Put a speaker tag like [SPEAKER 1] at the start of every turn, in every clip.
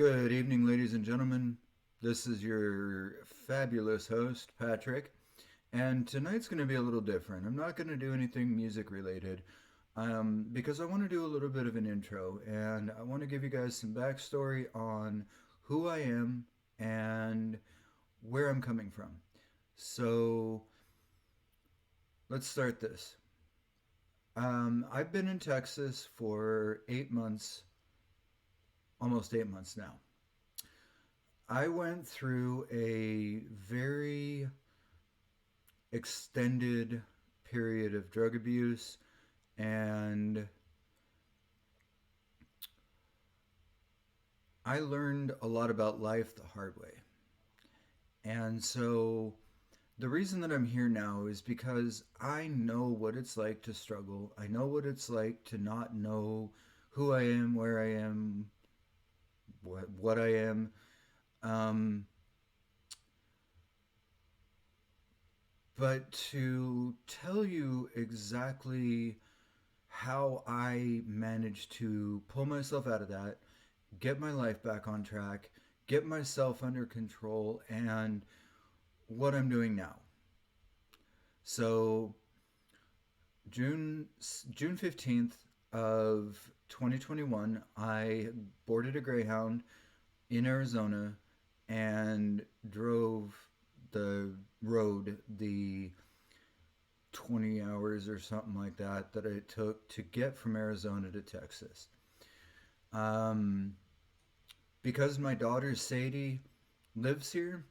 [SPEAKER 1] Good evening, ladies and gentlemen. This is your fabulous host, Patrick, and tonight's going to be a little different. I'm not going to do anything music related because I want to do a little bit of an intro and I want to give you guys some backstory on who I am and where I'm coming from. So let's start this. I've been in Texas for 8 months, almost 8 months now. I went through a very extended period of drug abuse, and I learned a lot about life the hard way. And so the reason that I'm here now is because I know what it's like to struggle. I know what it's like to not know who I am, where I am, what I am. Um, but to tell you exactly how I managed to pull myself out of that, get my life back on track, get myself under control, and what I'm doing now. So June June 15th of 2021, I boarded a Greyhound in Arizona and drove the road the 20 hours or something like that it took to get from Arizona to Texas. Um, because my daughter Sadie lives here,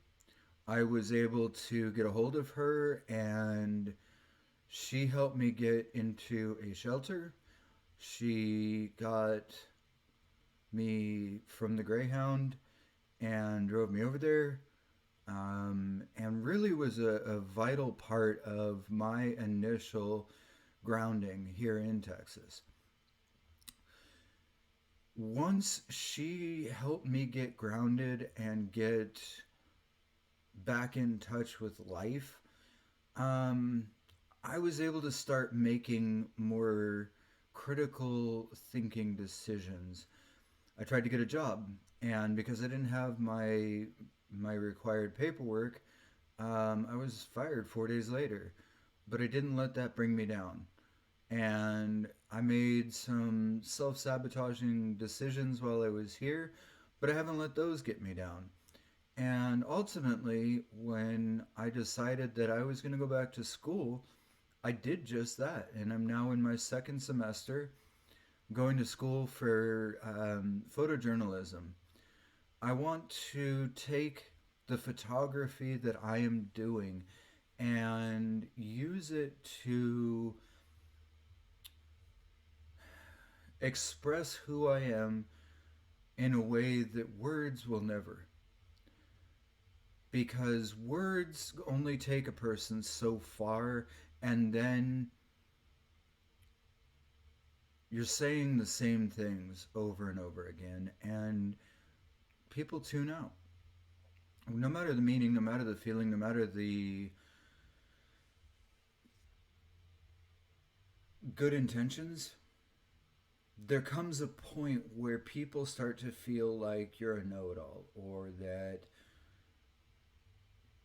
[SPEAKER 1] I was able to get a hold of her and she helped me get into a shelter. She got me from the Greyhound and drove me over there, and really was a vital part of my initial grounding here in Texas. Once she helped me get grounded and get back in touch with life, um, I was able to start making more critical thinking decisions. I tried to get a job, and because I didn't have my required paperwork, I was fired 4 days later. But I didn't let that bring me down, and I made some self-sabotaging decisions while I was here, but I haven't let those get me down. And ultimately, when I decided that I was going to go back to school, I did just that, and I'm now in my second semester going to school for photojournalism. I want to take the photography that I am doing and use it to express who I am in a way that words will never. Because words only take a person so far, and then you're saying the same things over and over again, and people tune out. No matter the meaning, no matter the feeling, no matter the good intentions, there comes a point where people start to feel like you're a know it all or that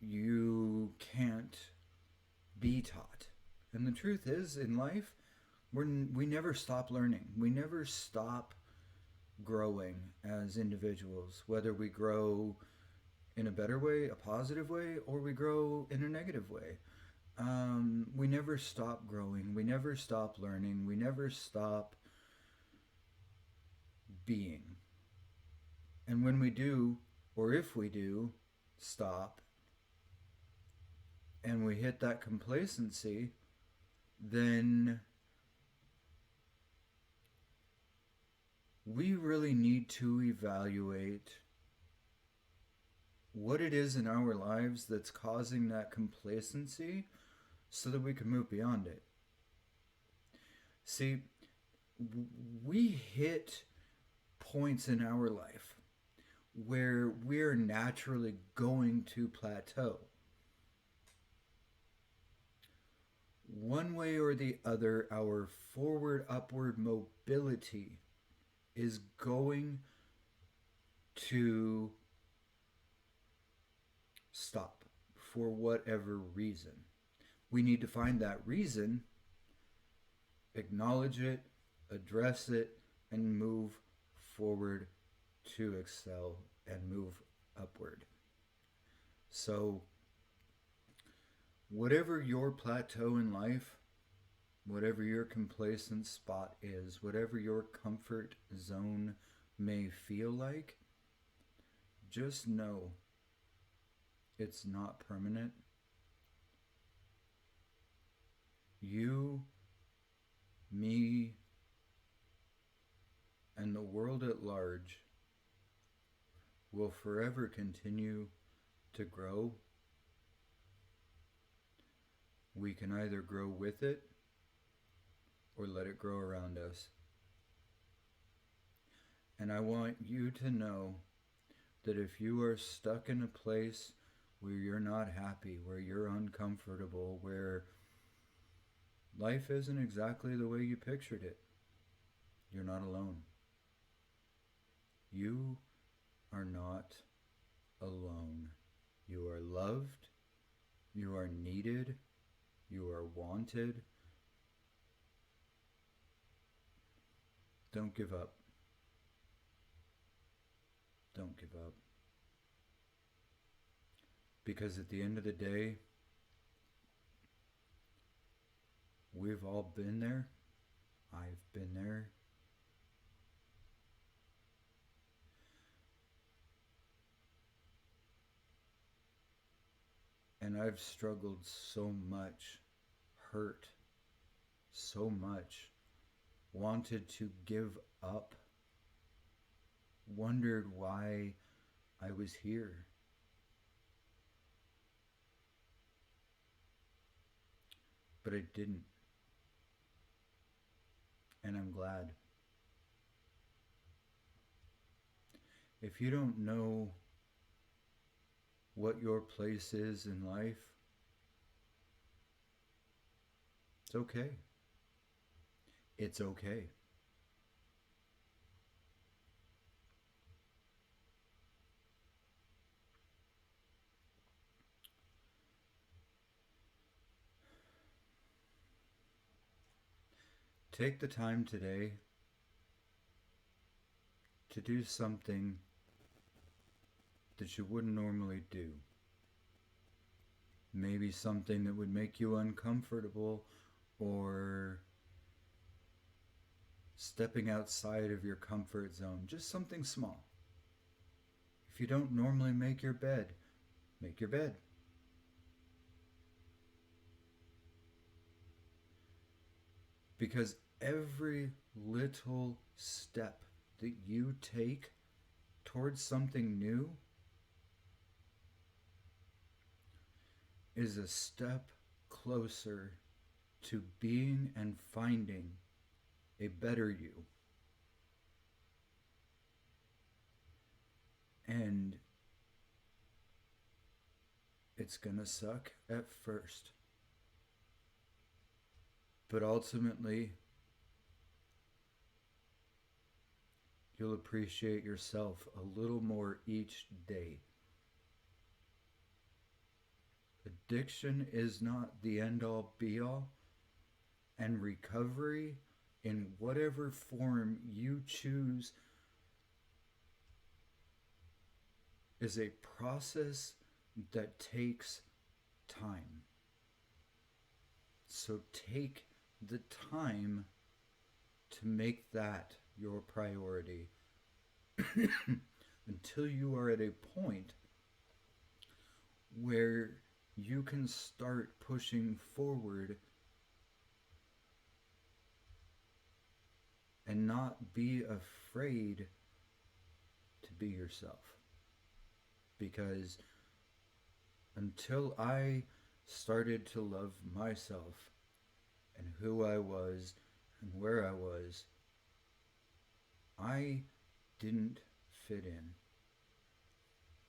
[SPEAKER 1] you can't be taught. And the truth is, in life, we never stop learning. We never stop growing as individuals, whether we grow in a better way, a positive way, or we grow in a negative way. We never stop growing. We never stop learning. We never stop being. And when we do, or if we do, stop and we hit that complacency, then we really need to evaluate what it is in our lives that's causing that complacency so that we can move beyond it. See, we hit points in our life where we're naturally going to plateau. One way or the other, our forward upward mobility is going to stop for whatever reason. We need to find that reason, acknowledge it, address it, and move forward to excel and move upward. So, whatever your plateau in life, whatever your complacent spot is, whatever your comfort zone may feel like, just know it's not permanent. You, me, and the world at large will forever continue to grow. We can either grow with it or let it grow around us. And I want you to know that if you are stuck in a place where you're not happy, where you're uncomfortable, where life isn't exactly the way you pictured it, you're not alone. You are not alone. You are loved. You are needed. You are wanted. Don't give up. Don't give up. Because at the end of the day, we've all been there. I've been there. And I've struggled so much, hurt so much, wanted to give up, wondered why I was here. But I didn't. And I'm glad. If you don't know what your place is in life, it's okay. It's okay. Take the time today to do something that you wouldn't normally do. Maybe something that would make you uncomfortable, or stepping outside of your comfort zone. Just something small. If you don't normally make your bed, make your bed. Because every little step that you take towards something new is a step closer to being and finding a better you. And it's gonna suck at first. But ultimately, you'll appreciate yourself a little more each day. Addiction is not the end all be all, and recovery in whatever form you choose is a process that takes time. So take the time to make that your priority until you are at a point where you can start pushing forward and not be afraid to be yourself. Because until I started to love myself and who I was and where I was, I didn't fit in.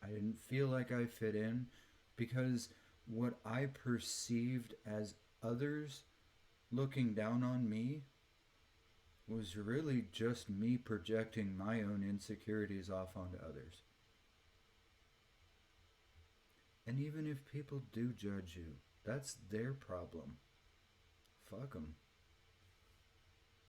[SPEAKER 1] I didn't feel like I fit in because what I perceived as others looking down on me was really just me projecting my own insecurities off onto others. And even if people do judge you, that's their problem. Fuck them.